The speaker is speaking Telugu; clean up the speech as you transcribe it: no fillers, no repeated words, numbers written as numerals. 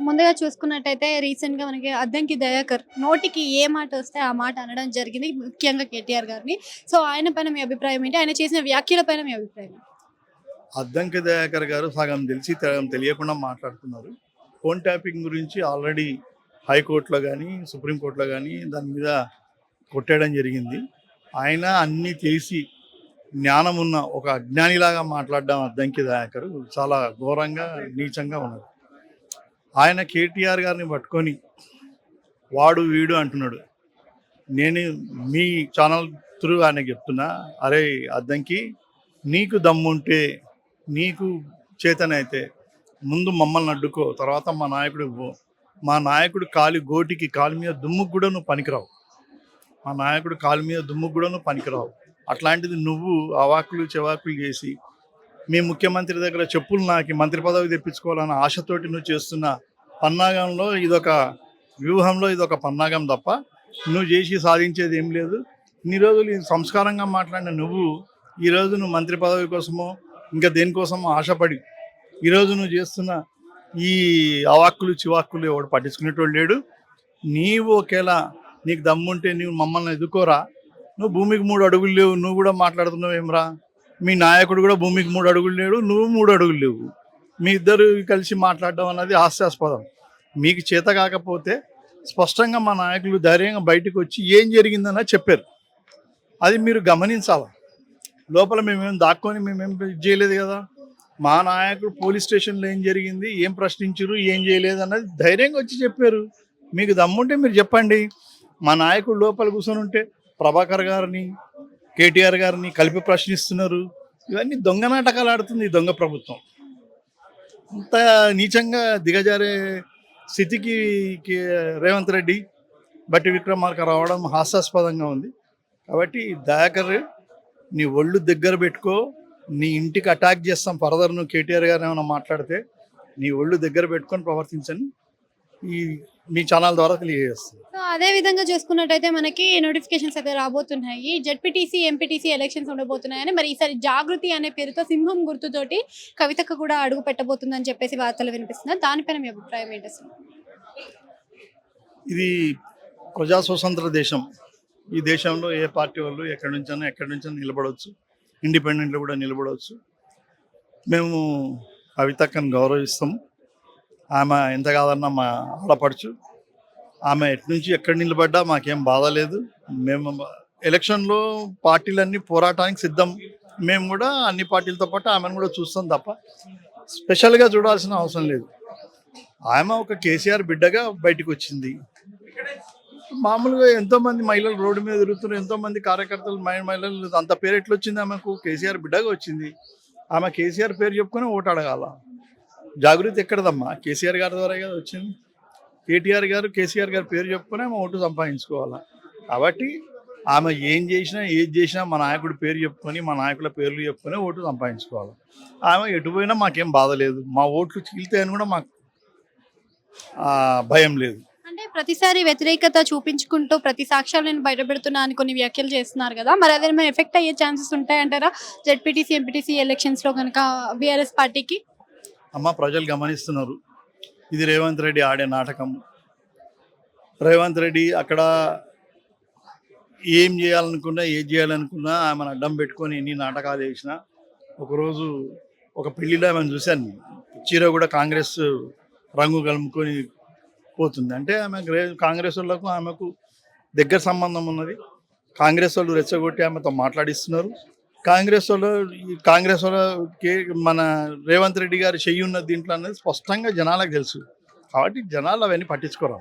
ముందుగా చూసుకున్నట్టయితే రీసెంట్‌గా మనకి అద్దంకి దయాకర్ నోటికి ఏ మాట వస్తే ఆ మాట అనడం జరిగింది. ముఖ్యంగా కేటీఆర్ గారిని. సో, ఆయన పైన మీ అభిప్రాయం ఏంటి? ఆయన చేసిన వ్యాఖ్యల పైన మీ అభిప్రాయం ఏంటి? అద్దంకి దయాకర్ గారు సగం తెలిసి సగం తెలియకుండా మాట్లాడుతున్నారు. ఫోన్ ట్యాపింగ్ గురించి ఆల్రెడీ హైకోర్టులో కానీ, సుప్రీంకోర్టులో కానీ దాని మీద కొట్టేయడం జరిగింది. ఆయన అన్నీ తెలిసి జ్ఞానమున్న ఒక అజ్ఞానిలాగా మాట్లాడడం అద్దంకి దయాకర్ చాలా ఘోరంగా, నీచంగా ఉన్నది. ఆయన కేటీఆర్ గారిని పట్టుకొని వాడు వీడు అంటున్నాడు. నేను మీ ఛానల్ త్రూ ఆయనకి చెప్తున్నా, అరే అద్దంకి, నీకు దమ్ముంటే, నీకు చేతనైతే ముందు మమ్మల్ని అడ్డుకో, తర్వాత మా నాయకుడు పో. మా నాయకుడు గోటికి కాలు మీద దుమ్ముకు కూడా నువ్వు పనికిరావు. మా నాయకుడు కాలు మీద దుమ్ముకు కూడా నువ్వు పనికిరావు. అట్లాంటిది నువ్వు అవాకులు చెవాకులు చేసి మీ ముఖ్యమంత్రి దగ్గర చెప్పులు నాకి మంత్రి పదవి తెప్పించుకోవాలన్న ఆశతోటి నువ్వు చేస్తున్న పన్నాగంలో ఇదొక వ్యూహంలో ఇదొక పన్నాగం తప్ప నువ్వు చేసి సాధించేది ఏం లేదు. ఇన్ని రోజులు ఈ సంస్కారంగా మాట్లాడిన ఈరోజు నువ్వు మంత్రి పదవి కోసమో ఇంకా దేనికోసమో ఆశపడి ఈరోజు నువ్వు చేస్తున్న ఈ అవాక్కులు చివాక్కులు ఎవడు పట్టించుకునేటోడు లేడు. నీవు ఒకేలా నీకు దమ్ముంటే నీవు మమ్మల్ని ఎదుకోరా. నువ్వు భూమికి 3 అడుగులు లేవు, నువ్వు కూడా మాట్లాడుతున్నావు ఏమరా. మీ నాయకుడు కూడా భూమికి 3 అడుగులు లేడు, నువ్వు 3 అడుగులు లేవు. మీ ఇద్దరు కలిసి మాట్లాడడం అన్నది హాస్యాస్పదం. మీకు చేత కాకపోతే స్పష్టంగా మా నాయకులు ధైర్యంగా బయటకు వచ్చి ఏం జరిగిందన్నది చెప్పారు. అది మీరు గమనించాలి. లోపల మేమేం దాక్కొని మేమేం చేయలేదు కదా. మా నాయకుడు పోలీస్ స్టేషన్లో ఏం జరిగింది, ఏం ప్రశ్నించారు, ఏం చేయలేదు అన్నది ధైర్యంగా వచ్చి చెప్పారు. మీకు దమ్ముంటే మీరు చెప్పండి. మా నాయకుడు లోపల కూర్చొని ఉంటే ప్రభాకర్ గారిని, కేటీఆర్ గారిని కలిపి ప్రశ్నిస్తున్నారు. ఇవన్నీ దొంగ నాటకాలు ఆడుతుంది ఈ దొంగ ప్రభుత్వం. ఇంత నీచంగా దిగజారే స్థితికి రేవంత్ రెడ్డి, బట్టి విక్రమార్క రావడం హాస్యాస్పదంగా ఉంది. కాబట్టి దయాకర్, నీ ఒళ్ళు దగ్గర పెట్టుకో. నీ ఇంటికి అటాక్ చేస్తాం ఫర్దర్ నువ్వు కేటీఆర్ గారు ఏమైనా మాట్లాడితే. నీ ఒళ్ళు దగ్గర పెట్టుకొని ప్రవర్తించని ఈ మీ ఛానల్ ద్వారా తెలియజేస్తుంది. సో, అదే విధంగా చూసుకున్నట్టయితే మనకి నోటిఫికేషన్స్ అయితే రాబోతున్నాయి. జెడ్పీటీసీ, ఎంపీటీసీ ఎలక్షన్స్ ఉండబోతున్నాయని మరి ఈసారి జాగృతి అనే పేరుతో సింహం గుర్తుతోటి కవితకు కూడా అడుగు పెట్టబోతుందని చెప్పేసి వార్తలు వినిపిస్తున్నాయి. దానిపైన మీ అభిప్రాయం ఏంటి అసలు? ఇది ప్రజా స్వతంత్ర దేశం. ఈ దేశంలో ఏ పార్టీ వాళ్ళు ఎక్కడి నుంచైనా నిలబడవచ్చు. ఇండిపెండెంట్లు కూడా నిలబడవచ్చు. మేము కవితక్కని గౌరవిస్తాము. ఆమె ఎంత కాదన్నా మా ఆడపడుచు. ఆమె ఎక్కడి నిలబడ్డా మాకేం బాధ లేదు. మేము ఎలక్షన్లో పార్టీలన్నీ పోరాటానికి సిద్ధం. మేము కూడా అన్ని పార్టీలతో పాటు ఆమెను కూడా చూస్తాం తప్ప స్పెషల్గా చూడాల్సిన అవసరం లేదు. ఆమె ఒక కేసీఆర్ బిడ్డగా బయటకు వచ్చింది. మామూలుగా ఎంతోమంది మహిళలు రోడ్డు మీద తిరుగుతున్నారు, ఎంతోమంది కార్యకర్తలు మహిళలు. అంత పేరు ఎట్లా వచ్చింది ఆమెకు? కేసీఆర్ బిడ్డగా వచ్చింది. ఆమె కేసీఆర్ పేరు చెప్పుకొని ఓటు అడగాల. జాగృతి ఎక్కడదమ్మా? కేసీఆర్ గారి ద్వారా కదా వచ్చింది. కేటీఆర్ గారు కేసీఆర్ గారి పేరు చెప్పుకొని ఆమె ఓటు సంపాదించుకోవాలి. కాబట్టి ఆమె ఏది చేసినా మా నాయకుడి పేరు చెప్పుకొని, మా నాయకుల పేర్లు చెప్పుకొని ఓటు సంపాదించుకోవాలి. ఆమె ఎటుపోయినా మాకేం బాధ లేదు. మా ఓట్లు చీల్తాయని కూడా మాకు భయం లేదు. అంటే ప్రతిసారి వ్యతిరేకత చూపించుకుంటూ ప్రతి సాక్ష్యాలను బయటపెడుతున్నా అని కొన్ని వ్యాఖ్యలు చేస్తున్నారు కదా. మరి అదేమైనా ఎఫెక్ట్ అయ్యే ఛాన్సెస్ ఉంటాయంటారా జెడ్పీటీసీ, ఎంపీటీసీ ఎలక్షన్స్లో కనుక బీఆర్ఎస్ పార్టీకి? అమ్మ, ప్రజలు గమనిస్తున్నారు. ఇది రేవంత్ రెడ్డి ఆడే నాటకం. రేవంత్ రెడ్డి అక్కడ ఏది చేయాలనుకున్నా ఆమెను అడ్డం పెట్టుకొని ఎన్ని నాటకాలు వేసినా, ఒకరోజు ఒక పెళ్లిలో ఆమెను చూశాను. చీర కూడా కాంగ్రెస్ రంగు కలుపుకొని పోతుంది. అంటే ఆమె కాంగ్రెస్ వాళ్ళకు ఆమెకు దగ్గర సంబంధం ఉన్నది. కాంగ్రెస్ వాళ్ళు రెచ్చగొట్టి ఆమెతో మాట్లాడిస్తున్నారు. కాంగ్రెస్ వాళ్ళ మన రేవంత్ రెడ్డి గారు చెయ్యి ఉన్నది దీంట్లో అనేది స్పష్టంగా జనాలకు తెలుసు. కాబట్టి జనాలు అవన్నీ పట్టించుకోరు.